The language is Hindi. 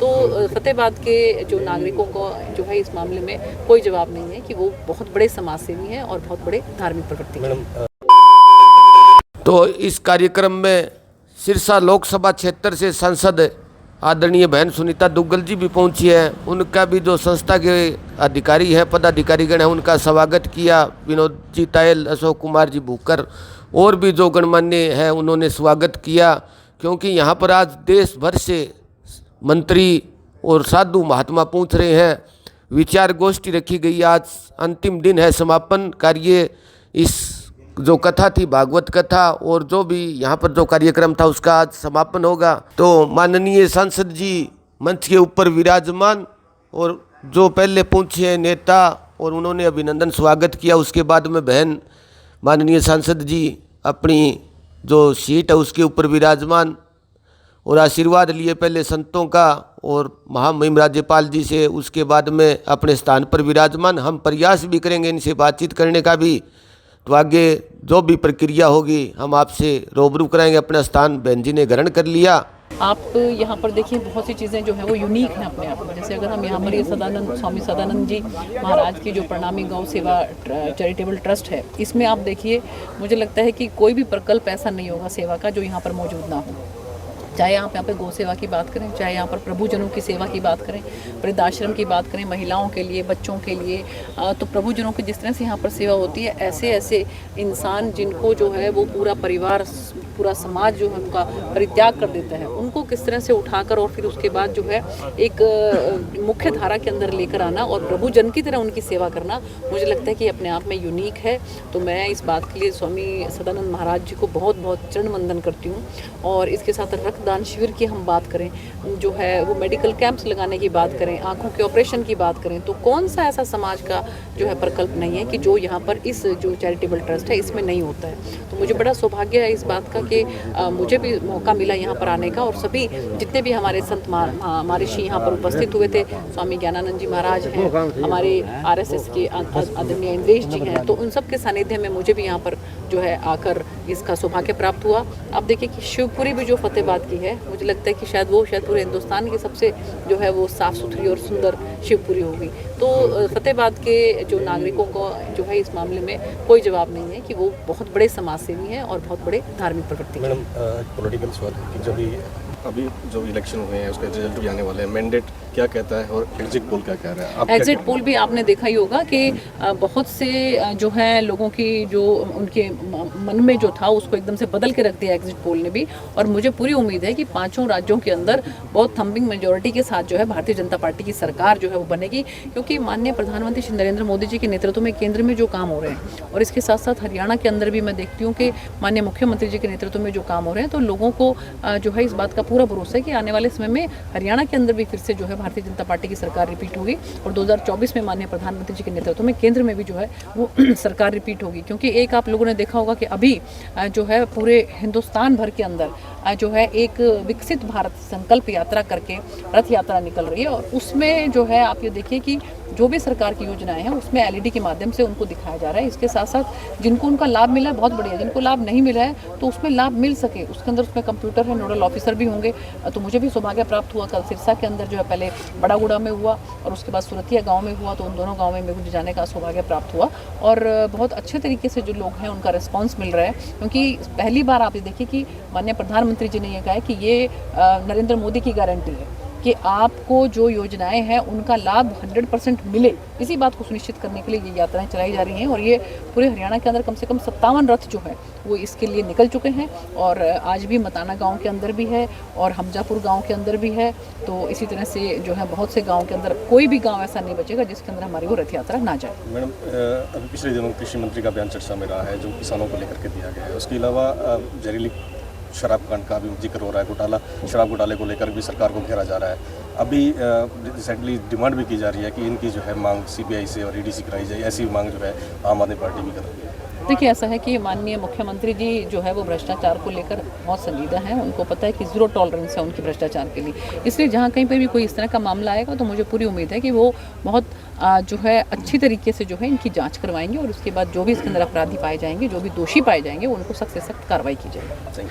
तो फतेहाबाद के जो नागरिकों को जो है इस मामले में कोई जवाब नहीं है कि वो बहुत बड़े समाजसेवी हैं और बहुत बड़े धार्मिक प्रवृत्ति हैं। तो इस कार्यक्रम में सिरसा लोकसभा क्षेत्र से सांसद आदरणीय बहन सुनीता दुग्गल जी भी पहुंची है। उनका भी जो संस्था के अधिकारी हैं, पदाधिकारीगण हैं, उनका स्वागत किया। विनोद जी तायल, अशोक कुमार जी भूकर और भी जो गणमान्य हैं उन्होंने स्वागत किया, क्योंकि यहाँ पर आज देश भर से मंत्री और साधु महात्मा पहुँच रहे हैं। विचार गोष्ठी रखी गई, आज अंतिम दिन है समापन कार्य। इस जो कथा थी भागवत कथा और जो भी यहाँ पर जो कार्यक्रम था उसका आज समापन होगा। तो माननीय सांसद जी मंच के ऊपर विराजमान और जो पहले पहुँचे हैं नेता और उन्होंने अभिनंदन स्वागत किया। उसके बाद में बहन माननीय सांसद जी अपनी जो सीट है उसके ऊपर विराजमान और आशीर्वाद लिए पहले संतों का और महामहिम राज्यपाल जी से, उसके बाद में अपने स्थान पर विराजमान। हम प्रयास भी करेंगे इनसे बातचीत करने का भी, तो आगे जो भी प्रक्रिया होगी हम आपसे रूबरू कराएंगे। अपना स्थान बहन जी ने ग्रहण कर लिया। आप यहाँ पर देखिए बहुत सी चीज़ें जो है वो यूनिक हैं अपने आप में। जैसे अगर हम यहाँ पर ये स्वामी सदानंद जी महाराज की जो प्रणामी गौ सेवा चैरिटेबल ट्रस्ट है, इसमें आप देखिए मुझे लगता है कि कोई भी प्रकल्प ऐसा नहीं होगा सेवा का जो यहाँ पर मौजूद ना हो। चाहे आप यहाँ पे गौ सेवा की बात करें, चाहे यहाँ पर प्रभुजनों की सेवा की बात करें, वृद्धाश्रम की बात करें, महिलाओं के लिए, बच्चों के लिए, तो प्रभुजनों की जिस तरह से यहाँ पर सेवा होती है, ऐसे ऐसे इंसान जिनको जो है वो पूरा परिवार, पूरा समाज जो है उनका परित्याग कर देता है, उनको किस तरह से उठाकर और फिर उसके बाद जो है एक मुख्य धारा के अंदर लेकर आना और प्रभुजन की तरह उनकी सेवा करना, मुझे लगता है कि अपने आप में यूनिक है। तो मैं इस बात के लिए स्वामी सदानंद महाराज जी को बहुत बहुत चरण वंदन करती हूँ। और इसके साथ रक्तदान शिविर की हम बात करें, जो है वो मेडिकल कैंप्स लगाने की बात करें, आँखों के ऑपरेशन की बात करें, तो कौन सा ऐसा समाज का जो है प्रकल्प नहीं है कि जो यहाँ पर इस जो चैरिटेबल ट्रस्ट है इसमें नहीं होता है। तो मुझे बड़ा सौभाग्य है इस बात का कि मुझे भी मौका मिला यहाँ पर आने का। और सभी जितने भी हमारे संत महर्षि यहाँ पर उपस्थित हुए थे, स्वामी ज्ञानानंद जी महाराज हैं, हमारे RSS के आदरणीय इंद्रेश जी हैं, तो उन सब के सानिध्य में मुझे भी यहाँ पर जो है आकर इसका सौभाग्य प्राप्त हुआ। आप देखिए कि शिवपुरी भी जो फतेहाबाद की है, मुझे लगता है कि शायद पूरे हिंदुस्तान की सबसे जो है वो साफ़ सुथरी और सुंदर शिवपुरी होगी। तो फतेहाबाद के जो नागरिकों को जो है इस मामले में कोई जवाब नहीं है कि वो बहुत बड़े समाजसेवी हैं और बहुत बड़े धार्मिक प्रवृत्ति। मैडम, पॉलिटिकल सवाल है कि जब अभी जो इलेक्शन हुए हैं उसके रिजल्ट भी आने वाले हैं, मैंडेट क्या कहता है और एग्जिट पोल क्या कह रहा है? एग्जिट पोल भी आपने देखा ही होगा कि बहुत से जो है लोगों की जो उनके मन में जो था उसको एकदम से बदल के रख दिया एग्जिट पोल ने भी। और मुझे पूरी उम्मीद है कि 5 राज्यों के अंदर बहुत थम्बिंग मेजोरिटी के साथ जो है भारतीय जनता पार्टी की सरकार जो है वो बनेगी, क्योंकि माननीय प्रधानमंत्री श्री नरेंद्र मोदी जी के नेतृत्व में केंद्र में जो काम हो रहे हैं और इसके साथ साथ हरियाणा के अंदर भी मैं देखती हूँ कि माननीय मुख्यमंत्री जी के नेतृत्व में जो काम हो रहे हैं, तो लोगों को जो है इस बात का पूरा भरोसा है कि आने वाले समय में हरियाणा के अंदर भी फिर से जो है भारतीय जनता पार्टी की सरकार रिपीट होगी और 2024 में माननीय प्रधानमंत्री जी के नेतृत्व में केंद्र में भी जो है वो सरकार रिपीट होगी। क्योंकि एक आप लोगों ने देखा होगा कि अभी जो है पूरे हिंदुस्तान भर के अंदर जो है एक विकसित भारत संकल्प यात्रा करके रथ यात्रा निकल रही है और उसमें जो है आप ये देखिए कि जो भी सरकार की योजनाएं हैं उसमें LED के माध्यम से उनको दिखाया जा रहा है। इसके साथ साथ जिनको उनका लाभ मिला है बहुत बढ़िया, जिनको लाभ नहीं मिला है तो उसमें लाभ मिल सके उसके अंदर उसमें कंप्यूटर है, नोडल ऑफिसर भी होंगे। तो मुझे भी सौभाग्य प्राप्त हुआ, कल सिरसा के अंदर जो है पहले बड़ागुड़ा में हुआ और उसके बाद सुरतिया गाँव में हुआ, तो उन दोनों गाँव में मुझे जाने का सौभाग्य प्राप्त हुआ और बहुत अच्छे तरीके से जो लोग हैं उनका रिस्पॉन्स मिल रहा है। क्योंकि पहली बार आप ये देखिए कि माननीय प्रधानमंत्री जी ने यह कहा है कि ये नरेंद्र मोदी की गारंटी है कि आपको जो योजनाएं हैं उनका लाभ 100% मिले। इसी बात को सुनिश्चित करने के लिए ये यात्राएं चलाई जा रही हैं और ये पूरे हरियाणा के अंदर कम से कम 57 रथ जो है वो इसके लिए निकल चुके हैं और आज भी मताना गांव के अंदर भी है और हमजापुर गांव के अंदर भी है। तो इसी तरह से जो है बहुत से गाँव के अंदर कोई भी गाँव ऐसा नहीं बचेगा जिसके अंदर हमारी वो रथ यात्रा ना जाए। मैडम, अभी पिछले दिनों कृषि मंत्री का बयान चर्चा में रहा है जो किसानों को लेकर के दिया गया है। उसके अलावा जहरीली शराब कांड का भी जिक्र हो रहा है, शराब घोटाले को लेकर भी सरकार को घेरा जा रहा है। अभी रिसेंटली डिमांड भी की जा रही है कि इनकी जो है मांग CBI से और ED से कराई जाए, ऐसी मांग जो है आम आदमी पार्टी भी कर रही है। देखिए ऐसा है कि माननीय मुख्यमंत्री जी जो है वो भ्रष्टाचार को लेकर बहुत संजीदा हैं। उनको पता है कि 0 टॉलरेंस है उनकी भ्रष्टाचार के लिए। इसलिए जहाँ कहीं पर भी कोई इस तरह का मामला आएगा तो मुझे पूरी उम्मीद है कि वो बहुत जो है अच्छी तरीके से जो है इनकी जांच करवाएंगे और उसके बाद जो भी इसके अंदर अपराधी पाए जाएंगे, जो भी दोषी पाए जाएंगे, उनको सख्त से सख्त कार्रवाई की जाएगी।